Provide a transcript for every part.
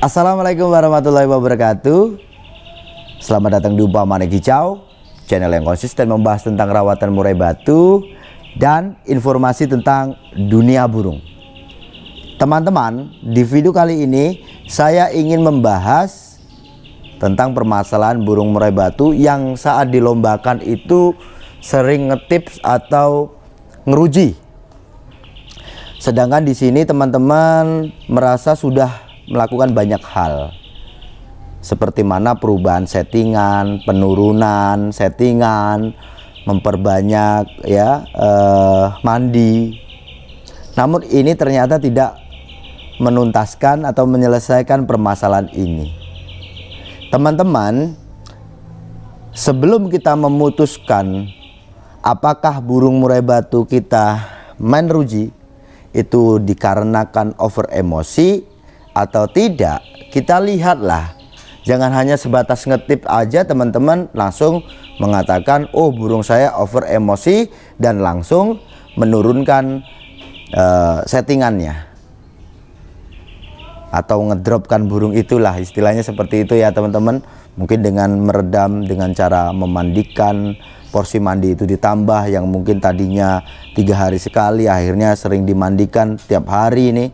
Assalamualaikum warahmatullahi wabarakatuh. Selamat datang di Upah Manik Hijau, channel yang konsisten membahas tentang rawatan murai batu dan informasi tentang dunia burung. Teman-teman, di video kali ini saya ingin membahas tentang permasalahan burung murai batu yang saat dilombakan itu sering ngetips atau ngeruji. Sedangkan di sini teman-teman merasa sudah melakukan banyak hal, seperti mana perubahan settingan, penurunan settingan, memperbanyak mandi. Namun ini ternyata tidak menuntaskan atau menyelesaikan permasalahan ini. Teman-teman, sebelum kita memutuskan apakah burung murai batu kita main ruji itu dikarenakan over emosi atau tidak, kita lihatlah. Jangan hanya sebatas ngetip aja teman-teman langsung mengatakan oh burung saya over emosi dan langsung menurunkan settingannya atau ngedropkan burung, itulah istilahnya seperti itu ya teman-teman. Mungkin dengan meredam, dengan cara memandikan, porsi mandi itu ditambah, yang mungkin tadinya 3 hari sekali akhirnya sering dimandikan tiap hari ini.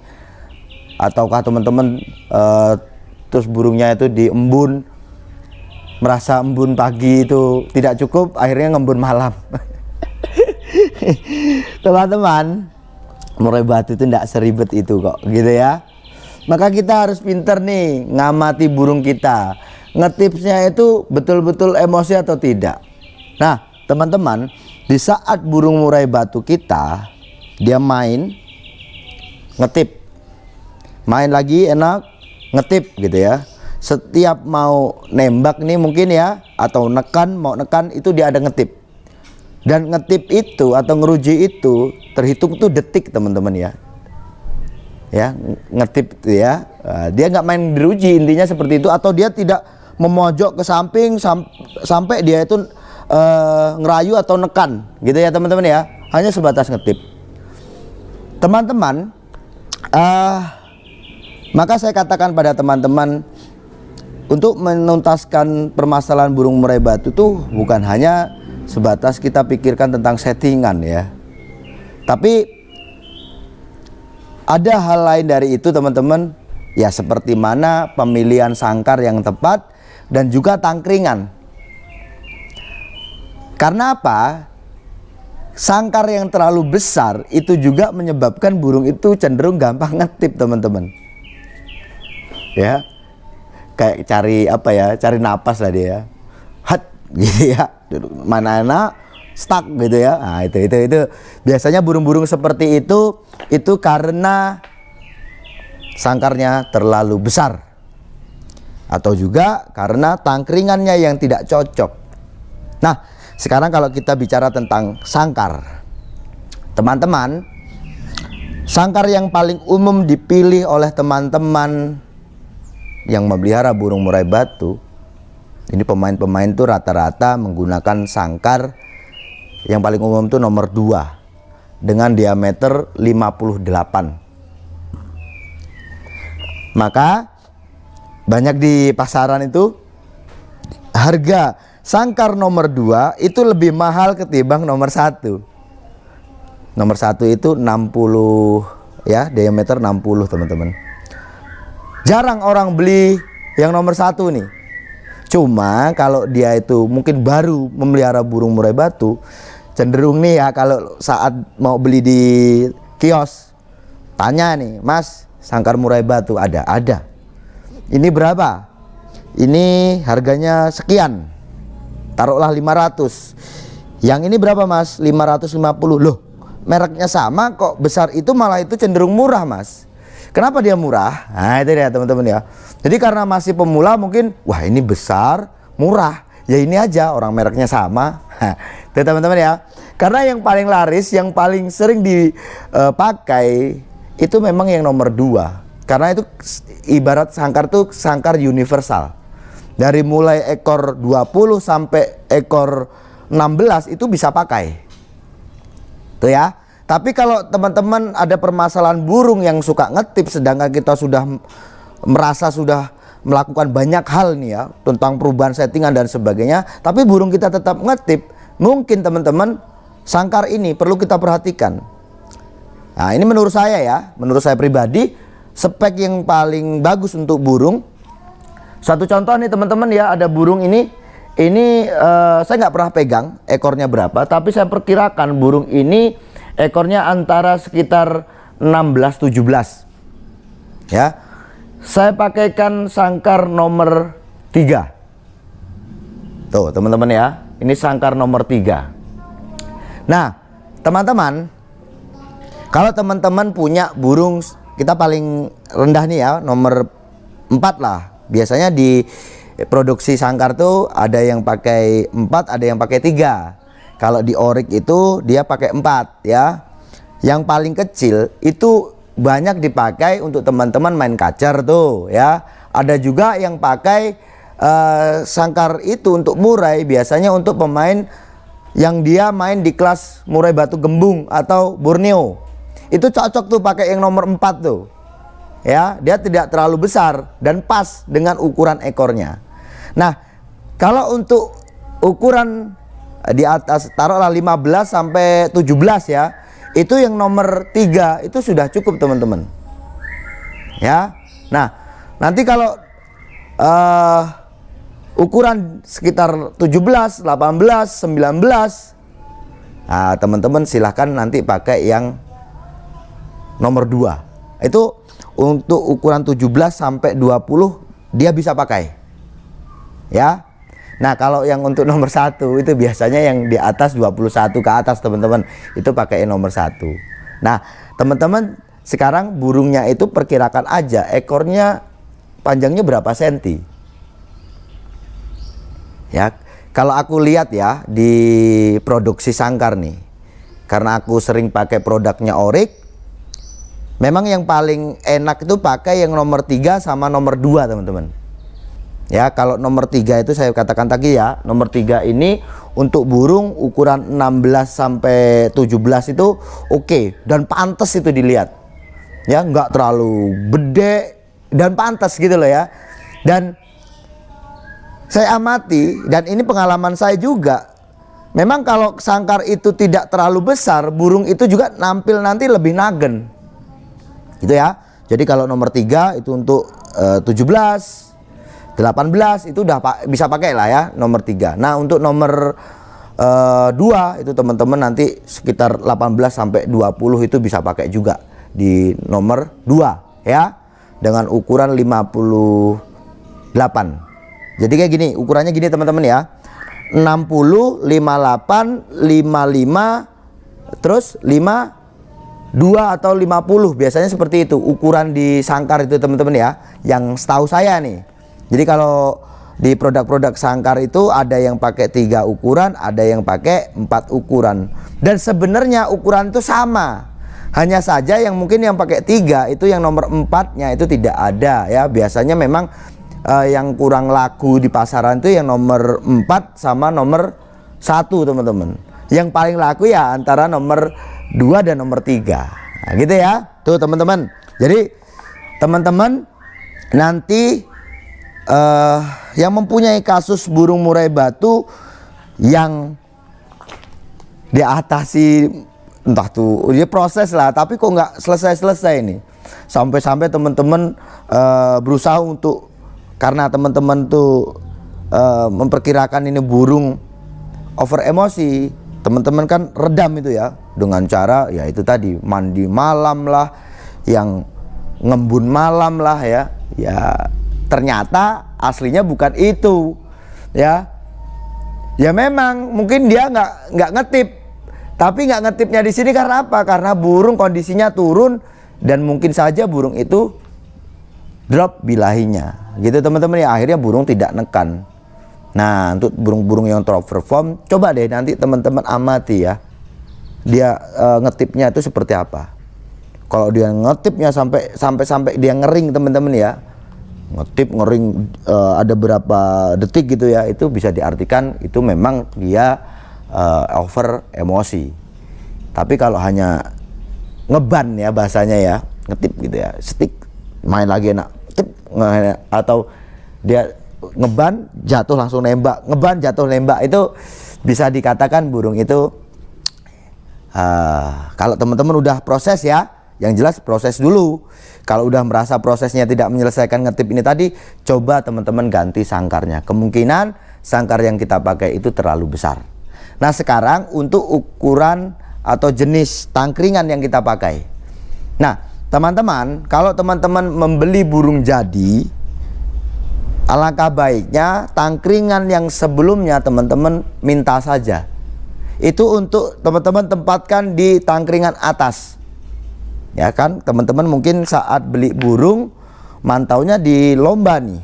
Ataukah teman-teman terus burungnya itu diembun, merasa embun pagi itu tidak cukup, akhirnya ngembun malam. Teman-teman, murai batu itu tidak seribet itu kok, gitu ya. Maka kita harus pinter nih ngamati burung kita, ngetipsnya itu betul-betul emosi atau tidak. Nah teman-teman, di saat burung murai batu kita dia main ngetip, main lagi enak ngetip gitu ya, setiap mau nembak nih mungkin ya, atau nekan, mau nekan itu dia ada ngetip. Dan ngetip itu atau ngeruji itu terhitung tuh detik teman-teman ya. Ya ngetip itu ya, dia nggak main diruji, intinya seperti itu. Atau dia tidak memojok ke samping sampai dia itu ngerayu atau nekan gitu ya teman-teman ya, hanya sebatas ngetip. Teman-teman, maka saya katakan pada teman-teman, untuk menuntaskan permasalahan burung murai batu tuh bukan hanya sebatas kita pikirkan tentang settingan ya, tapi ada hal lain dari itu teman-teman ya, seperti mana pemilihan sangkar yang tepat dan juga tangkringan. Karena apa? Sangkar yang terlalu besar itu juga menyebabkan burung itu cenderung gampang ngetip teman-teman. Ya, kayak cari apa ya, cari napas lah dia ya, hat gitu ya, mana stuck gitu ya. Nah itu biasanya burung-burung seperti itu karena sangkarnya terlalu besar, atau juga karena tangkringannya yang tidak cocok. Nah sekarang kalau kita bicara tentang sangkar, teman-teman, sangkar yang paling umum dipilih oleh teman-teman yang memelihara burung murai batu, ini pemain-pemain tuh rata-rata menggunakan sangkar yang paling umum tuh nomor 2 dengan diameter 58. Maka banyak di pasaran itu harga sangkar nomor 2 itu lebih mahal ketimbang nomor 1. Nomor 1 itu 60 ya, diameter 60 teman-teman. Jarang orang beli yang nomor 1 nih. Cuma kalau dia itu mungkin baru memelihara burung murai batu, cenderung nih ya, kalau saat mau beli di kios, tanya nih, Mas sangkar murai batu ada? Ada. Ini berapa? Ini harganya sekian, taruhlah 500. Yang ini berapa Mas? 550. Loh, mereknya sama kok, besar itu malah itu cenderung murah Mas. Kenapa dia murah? Nah itu dia teman-teman ya. Jadi karena masih pemula mungkin, wah ini besar, murah, ya ini aja, orang mereknya sama. Itu teman-teman ya. Karena yang paling laris, yang paling sering dipakai itu memang yang nomor 2. Karena itu ibarat sangkar tuh sangkar universal. Dari mulai ekor 20 sampai ekor 16 itu bisa pakai. Tuh ya. Tapi kalau teman-teman ada permasalahan burung yang suka ngetip, sedangkan kita sudah merasa sudah melakukan banyak hal nih ya tentang perubahan settingan dan sebagainya, tapi burung kita tetap ngetip, mungkin teman-teman sangkar ini perlu kita perhatikan. Nah, ini menurut saya ya, menurut saya pribadi, spek yang paling bagus untuk burung. Satu contoh nih teman-teman ya, ada burung ini saya nggak pernah pegang ekornya berapa, tapi saya perkirakan burung ini ekornya antara sekitar 16-17 ya. Saya pakaikan sangkar nomor 3. Tuh teman-teman ya, ini sangkar nomor 3. Nah teman-teman, kalau teman-teman punya burung, kita paling rendah nih ya, nomor 4 lah. Biasanya di produksi sangkar tuh ada yang pakai 4, ada yang pakai 3. Kalau di Oryx itu dia pakai 4 ya. Yang paling kecil itu banyak dipakai untuk teman-teman main kacer tuh ya. Ada juga yang pakai sangkar itu untuk murai, biasanya untuk pemain yang dia main di kelas murai batu gembung atau Borneo. Itu cocok tuh pakai yang nomor 4 tuh. Ya, dia tidak terlalu besar dan pas dengan ukuran ekornya. Nah, kalau untuk ukuran di atas taruhlah 15 sampai 17 ya, itu yang nomor 3 itu sudah cukup teman-teman. Ya. Nah, nanti kalau ukuran sekitar 17, 18, 19, nah, teman-teman silahkan nanti pakai yang nomor 2. Itu untuk ukuran 17 sampai 20 dia bisa pakai. Ya. Nah, kalau yang untuk nomor 1 itu biasanya yang di atas 21 ke atas teman-teman, itu pakai nomor 1. Nah, teman-teman sekarang burungnya itu perkirakan aja ekornya panjangnya berapa senti. Ya, kalau aku lihat ya di produksi sangkar nih, karena aku sering pakai produknya Oryx, memang yang paling enak itu pakai yang nomor 3 sama nomor 2 teman-teman. Ya, kalau nomor 3 itu saya katakan tadi ya, nomor 3 ini untuk burung ukuran 16 sampai 17 itu oke dan pantas itu dilihat. Ya, nggak terlalu gede dan pantas gitu loh ya. Dan saya amati, dan ini pengalaman saya juga, memang kalau sangkar itu tidak terlalu besar, burung itu juga nampil nanti lebih nagen. Gitu ya. Jadi kalau nomor 3 itu untuk 17, 18 itu udah bisa pakai lah ya nomor 3. Nah, untuk nomor 2 itu teman-teman nanti sekitar 18 sampai 20 itu bisa pakai juga di nomor 2 ya, dengan ukuran 58. Jadi kayak gini, ukurannya gini teman-teman ya. 60, 58, 55, terus 52 atau 50, biasanya seperti itu ukuran di sangkar itu teman-teman ya, yang setahu saya nih. Jadi kalau di produk-produk sangkar itu ada yang pakai 3 ukuran, ada yang pakai 4 ukuran. Dan sebenarnya ukuran itu sama. Hanya saja yang mungkin yang pakai 3 itu yang nomor 4-nya itu tidak ada ya. Biasanya memang yang kurang laku di pasaran itu yang nomor 4 sama nomor 1 teman-teman. Yang paling laku ya antara nomor 2 dan nomor 3. Nah, gitu ya. Tuh teman-teman. Jadi teman-teman nanti yang mempunyai kasus burung murai batu yang diatasi, entah tuh dia proses lah, tapi kok nggak selesai-selesai nih, sampai-sampai teman-teman berusaha untuk, karena teman-teman tuh memperkirakan ini burung over emosi, teman-teman kan redam itu ya dengan cara ya itu tadi, mandi malam lah, yang ngembun malam lah ya. Ternyata aslinya bukan itu ya. Ya memang mungkin dia nggak ngetip, tapi nggak ngetipnya di sini karena apa? Karena burung kondisinya turun dan mungkin saja burung itu drop bilahinya gitu teman-teman ya, akhirnya burung tidak nekan. Nah, untuk burung-burung yang top perform, coba deh nanti teman-teman amati ya, dia ngetipnya itu seperti apa. Kalau dia ngetipnya sampai dia ngering teman-teman ya, ngetip ngering ada berapa detik gitu ya, itu bisa diartikan itu memang dia over emosi. Tapi kalau hanya ngeban ya bahasanya ya, ngetip gitu ya, stick main lagi enak, atau dia ngeban jatuh langsung nembak, ngeban jatuh nembak, itu bisa dikatakan burung itu kalau teman-teman udah proses ya, yang jelas proses dulu. Kalau udah merasa prosesnya tidak menyelesaikan ngetip ini tadi, coba teman-teman ganti sangkarnya. Kemungkinan sangkar yang kita pakai itu terlalu besar. Nah sekarang untuk ukuran atau jenis tangkringan yang kita pakai. Nah teman-teman, kalau teman-teman membeli burung jadi, alangkah baiknya tangkringan yang sebelumnya teman-teman minta saja. Itu untuk teman-teman tempatkan di tangkringan atas. Ya kan, teman-teman mungkin saat beli burung mantaunya di lomba nih.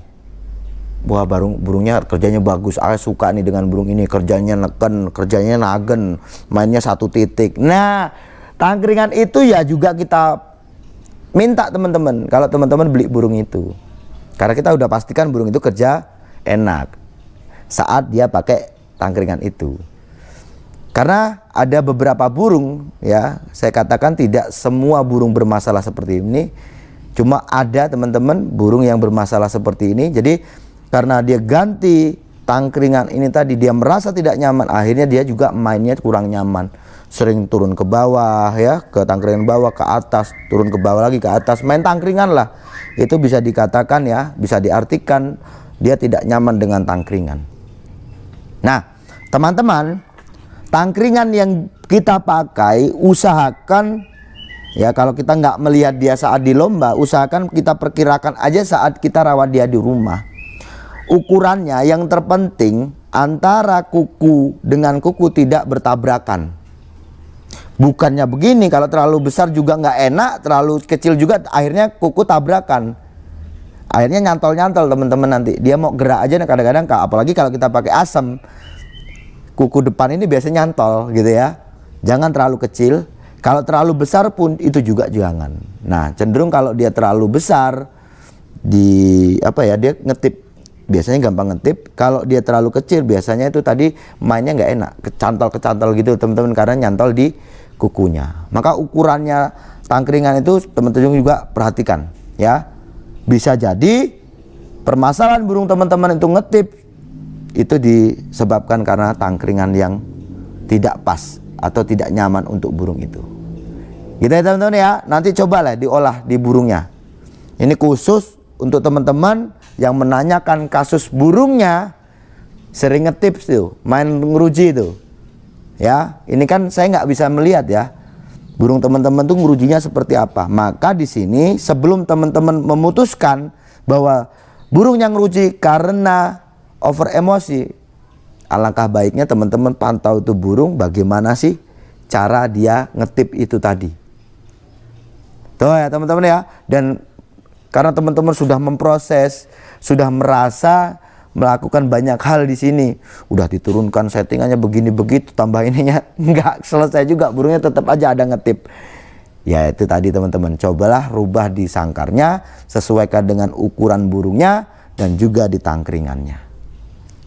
Wah, burungnya kerjanya bagus, aku suka nih dengan burung ini, kerjanya neken, kerjanya nagen, mainnya satu titik. Nah, tangkringan itu ya juga kita minta teman-teman kalau teman-teman beli burung itu. Karena kita udah pastikan burung itu kerja enak saat dia pakai tangkringan itu. Karena ada beberapa burung ya, saya katakan tidak semua burung bermasalah seperti ini. Cuma ada teman-teman burung yang bermasalah seperti ini. Jadi karena dia ganti tangkringan ini tadi, dia merasa tidak nyaman, akhirnya dia juga mainnya kurang nyaman. Sering turun ke bawah ya, ke tangkringan bawah, ke atas, turun ke bawah lagi, ke atas, main tangkringan lah. Itu bisa dikatakan ya, bisa diartikan dia tidak nyaman dengan tangkringan. Nah teman-teman, tangkringan yang kita pakai usahakan ya, kalau kita nggak melihat dia saat di lomba, usahakan kita perkirakan aja saat kita rawat dia di rumah. Ukurannya yang terpenting antara kuku dengan kuku tidak bertabrakan. Bukannya begini, kalau terlalu besar juga nggak enak, terlalu kecil juga akhirnya kuku tabrakan. Akhirnya nyantol-nyantol teman-teman, nanti dia mau gerak aja kadang-kadang, apalagi kalau kita pakai asem, kuku depan ini biasanya nyantol gitu ya. Jangan terlalu kecil, kalau terlalu besar pun itu juga jangan. Nah cenderung kalau dia terlalu besar, di apa ya, dia ngetip biasanya gampang ngetip. Kalau dia terlalu kecil biasanya itu tadi mainnya nggak enak, kecantol gitu teman-teman, karena nyantol di kukunya. Maka ukurannya tangkringan itu teman-teman juga perhatikan ya. Bisa jadi permasalahan burung teman-teman itu ngetip itu disebabkan karena tangkringan yang tidak pas atau tidak nyaman untuk burung itu. Gitu ya teman-teman ya. Nanti cobalah diolah di burungnya. Ini khusus untuk teman-teman yang menanyakan kasus burungnya sering ngetip tuh, main ngeruji itu. Ya, ini kan saya nggak bisa melihat ya burung teman-teman tuh ngerujinya seperti apa. Maka di sini sebelum teman-teman memutuskan bahwa burung yang ngeruji karena over emosi, alangkah baiknya teman-teman pantau tuh burung bagaimana sih cara dia ngetip itu tadi. Tuh ya teman-teman ya. Dan karena teman-teman sudah memproses, sudah merasa melakukan banyak hal di sini, udah diturunkan settingannya begini begitu, tambah ininya, nggak selesai juga burungnya tetap aja ada ngetip. Ya itu tadi teman-teman, cobalah rubah di sangkarnya, sesuaikan dengan ukuran burungnya dan juga di tangkringannya.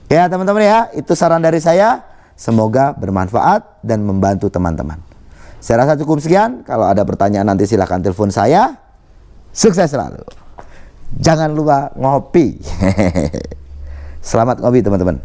Ya teman-teman ya, itu saran dari saya, semoga bermanfaat dan membantu teman-teman. Saya rasa cukup sekian. Kalau ada pertanyaan nanti silahkan telepon saya. Sukses selalu. Jangan lupa ngopi. Selamat ngopi teman-teman.